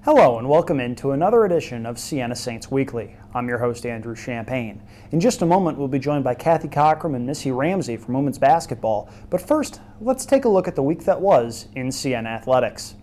Hello and welcome into another edition of Siena Saints Weekly. I'm your host, Andrew Champagne. In just a moment, we'll be joined by Cathy Cockrum and Missy Ramsey from women's basketball. But first, let's take a look at the week that was in Siena athletics.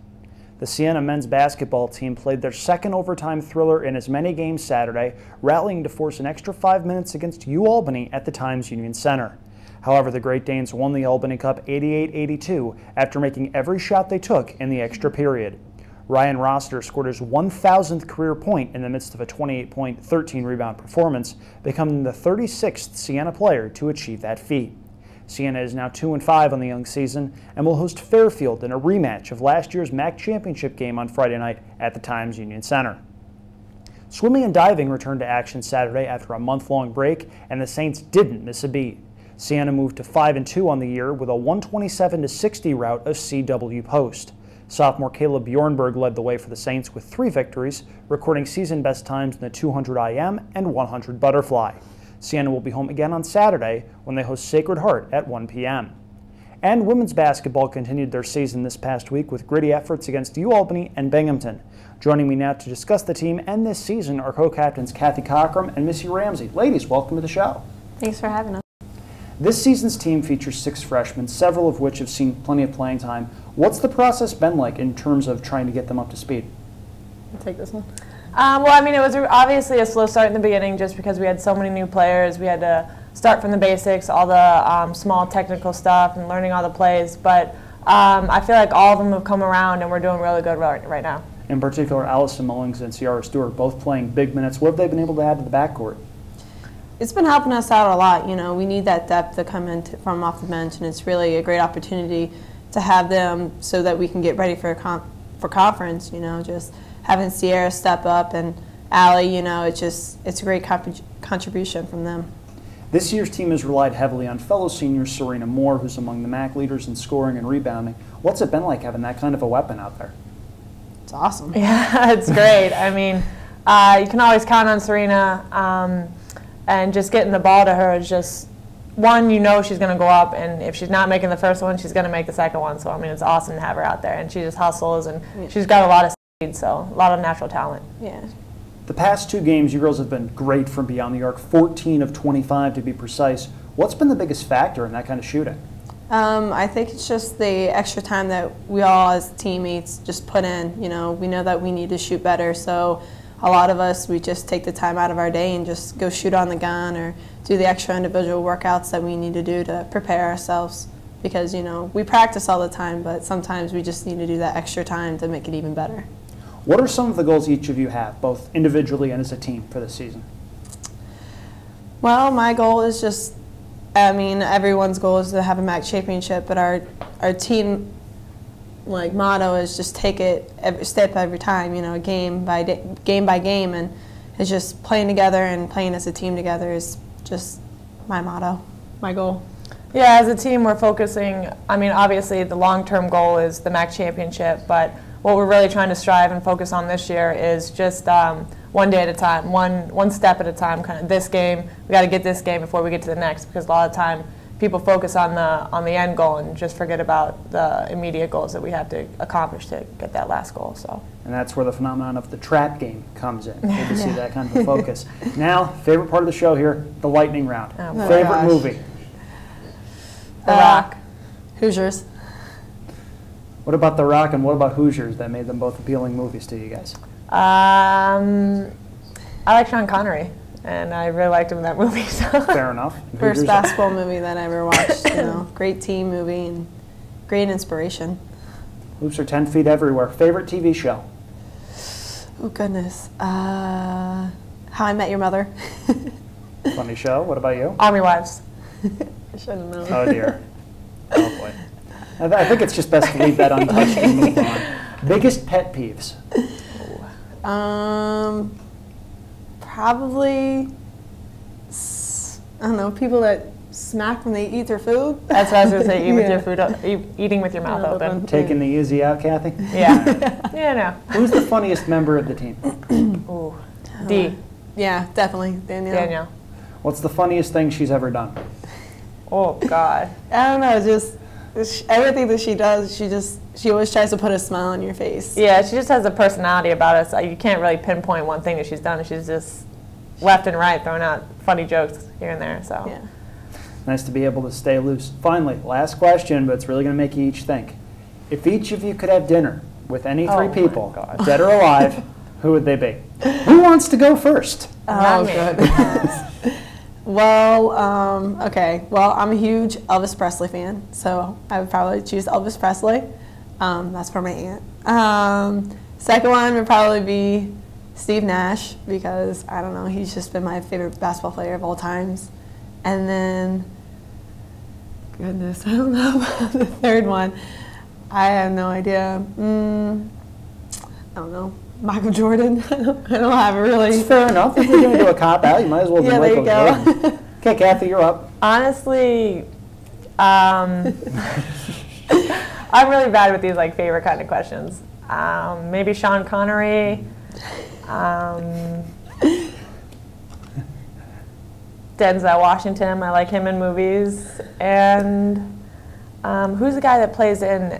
The Siena men's basketball team played their second overtime thriller in as many games Saturday, rallying to force an extra 5 minutes against UAlbany at the Times Union Center. However, the Great Danes won the Albany Cup 88-82 after making every shot they took in the extra period. Ryan Rossiter scored his 1,000th career point in the midst of a 28-point, 13-rebound performance, becoming the 36th Siena player to achieve that feat. Siena is now 2-5 on the young season and will host Fairfield in a rematch of last year's MAC championship game on Friday night at the Times Union Center. Swimming and diving returned to action Saturday after a month-long break, and the Saints didn't miss a beat. Siena moved to 5-2 on the year with a 127-60 rout of CW Post. Sophomore Caleb Bjornberg led the way for the Saints with 3 victories, recording season-best times in the 200 IM and 100 butterfly. Siena will be home again on Saturday when they host Sacred Heart at 1 p.m. And women's basketball continued their season this past week with gritty efforts against UAlbany and Binghamton. Joining me now to discuss the team and this season are co-captains Cathy Cockrum and Missy Ramsey. Ladies, welcome to the show. Thanks for having us. This season's team features 6 freshmen, several of which have seen plenty of playing time. What's the process been like in terms of trying to get them up to speed? I'll take this one. Well, I mean, it was obviously a slow start in the beginning just because we had so many new players. We had to start from the basics, all the small technical stuff and learning all the plays. But I feel like all of them have come around and we're doing really good right now. In particular, Allison Mullings and Ciara Stewart both playing big minutes. What have they been able to add to the backcourt? It's been helping us out a lot. You know, we need that depth to come in from off the bench, and it's really a great opportunity to have them so that we can get ready for conference. You know, just having Ciara step up and Allie, you know, it's a great contribution from them. This year's team has relied heavily on fellow senior Serena Moore, who's among the MAC leaders in scoring and rebounding. What's it been like having that kind of a weapon out there? It's awesome. Yeah, it's great. I mean, you can always count on Serena. And just getting the ball to her is just, one, you know she's going to go up, and if she's not making the first one, she's going to make the second one. So, I mean, it's awesome to have her out there. And she just hustles, and she's got a lot of speed, so a lot of natural talent. Yeah. The past 2 games, you girls have been great from beyond the arc, 14 of 25 to be precise. What's been the biggest factor in that kind of shooting? I think it's just the extra time that we all as teammates just put in. You know, we know that we need to shoot better, so a lot of us, we just take the time out of our day and just go shoot on the gun or do the extra individual workouts that we need to do to prepare ourselves. Because, you know, we practice all the time, but sometimes we just need to do that extra time to make it even better. What are some of the goals each of you have, both individually and as a team, for this season? Well, my goal is just, I mean, everyone's goal is to have a MAC championship, but our team motto is just take it every step every time, you know, game by game, and it's just playing together and playing as a team together is just my motto, my goal. Yeah, as a team we're focusing, I mean, obviously the long-term goal is the MAC championship, but what we're really trying to strive and focus on this year is just one day at a time, one step at a time, kind of this game, we got to get this game before we get to the next, because a lot of time people focus on the end goal and just forget about the immediate goals that we have to accomplish to get that last goal. So. And that's where the phenomenon of the trap game comes in. Good to see that kind of a focus. Now, favorite part of the show here, the lightning round. Oh, favorite movie? The Rock. Hoosiers. What about The Rock and what about Hoosiers that made them both appealing movies to you guys? I like Sean Connery. And I really liked him in that movie. So. Fair enough. First basketball movie that I ever watched. You know, great team movie and great inspiration. Hoops are 10 feet everywhere. Favorite TV show? Oh goodness, How I Met Your Mother. Funny show. What about you? Army Wives. I should have known. Oh dear. Oh boy. I think it's just best to leave that untouched and move on. Biggest pet peeves? Probably, I don't know, people that smack when they eat their food. That's what I was going to say, eat with your food, eating with your mouth open. Taking the easy out, Cathy? Yeah. Yeah, no. Who's the funniest member of the team? Ooh. D. Yeah, definitely, Danielle. What's the funniest thing she's ever done? Oh, God. I don't know, just everything that she does, she always tries to put a smile on your face. Yeah, she just has a personality about it. So you can't really pinpoint one thing that she's done. She's just left and right throwing out funny jokes here and there. So Yeah. Nice to be able to stay loose. Finally, last question, but it's really going to make you each think. If each of you could have dinner with any three people, dead or alive, who would they be? Who wants to go first? Oh, good. Well, okay. Well, I'm a huge Elvis Presley fan, so I would probably choose Elvis Presley. That's for my aunt. Second one would probably be Steve Nash, because, I don't know, he's just been my favorite basketball player of all times. And then, goodness, I don't know about the third one. I have no idea. I don't know. Michael Jordan. I don't have a really. It's fair enough. If you're going to do a cop-out, you might as well do Michael there you Jordan. Okay, Cathy, you're up. honestly, I'm really bad with these like favorite kind of questions. Maybe Sean Connery. Denzel Washington. I like him in movies. And who's the guy that plays in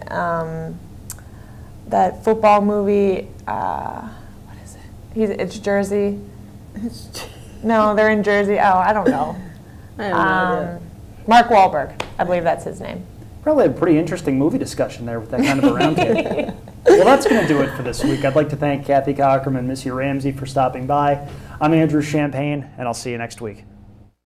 that football movie? What is it? It's Jersey. No, they're in Jersey. Oh, I don't know. I have no idea. Mark Wahlberg. I believe that's his name. Probably a pretty interesting movie discussion there with that kind of a round table. Well, that's going to do it for this week. I'd like to thank Cathy Cockrum and Missy Ramsey for stopping by. I'm Andrew Champagne, and I'll see you next week.